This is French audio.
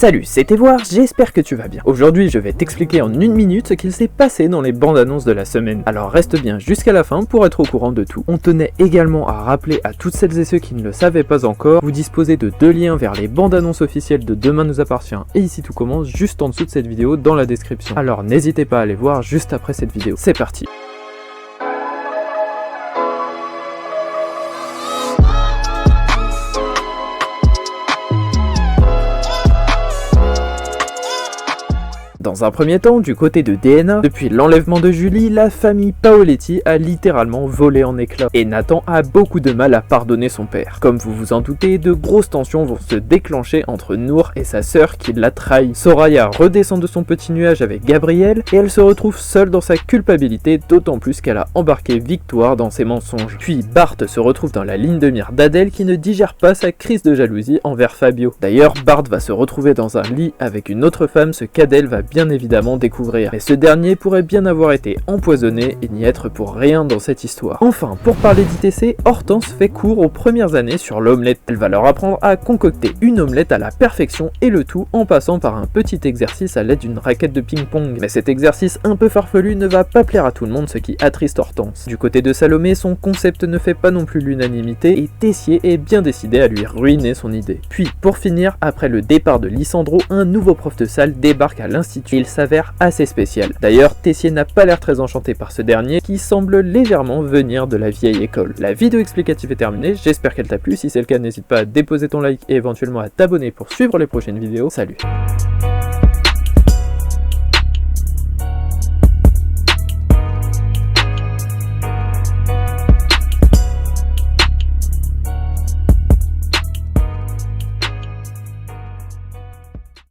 Salut, c'était Voir, j'espère que tu vas bien. Aujourd'hui, je vais t'expliquer en une minute ce qu'il s'est passé dans les bandes annonces de la semaine. Alors reste bien jusqu'à la fin pour être au courant de tout. On tenait également à rappeler à toutes celles et ceux qui ne le savaient pas encore, vous disposez de deux liens vers les bandes annonces officielles de Demain nous appartient et Ici tout commence juste en dessous de cette vidéo dans la description. Alors n'hésitez pas à aller voir juste après cette vidéo. C'est parti. Dans un premier temps, du côté de DNA, depuis l'enlèvement de Julie, la famille Paoletti a littéralement volé en éclats, et Nathan a beaucoup de mal à pardonner son père. Comme vous vous en doutez, de grosses tensions vont se déclencher entre Nour et sa sœur qui l'a trahi. Soraya redescend de son petit nuage avec Gabriel, et elle se retrouve seule dans sa culpabilité, d'autant plus qu'elle a embarqué Victoire dans ses mensonges. Puis Bart se retrouve dans la ligne de mire d'Adèle qui ne digère pas sa crise de jalousie envers Fabio. D'ailleurs, Bart va se retrouver dans un lit avec une autre femme, ce qu'Adèle va bien évidemment découvrir. Mais ce dernier pourrait bien avoir été empoisonné et n'y être pour rien dans cette histoire. Enfin, pour parler d'ITC, Hortense fait cours aux premières années sur l'omelette. Elle va leur apprendre à concocter une omelette à la perfection et le tout en passant par un petit exercice à l'aide d'une raquette de ping-pong. Mais cet exercice un peu farfelu ne va pas plaire à tout le monde, ce qui attriste Hortense. Du côté de Salomé, son concept ne fait pas non plus l'unanimité et Tessier est bien décidé à lui ruiner son idée. Puis, pour finir, après le départ de Lissandro, un nouveau prof de salle débarque à l'institut. Il s'avère assez spécial. D'ailleurs, Tessier n'a pas l'air très enchanté par ce dernier, qui semble légèrement venir de la vieille école. La vidéo explicative est terminée, j'espère qu'elle t'a plu. Si c'est le cas, n'hésite pas à déposer ton like et éventuellement à t'abonner pour suivre les prochaines vidéos. Salut!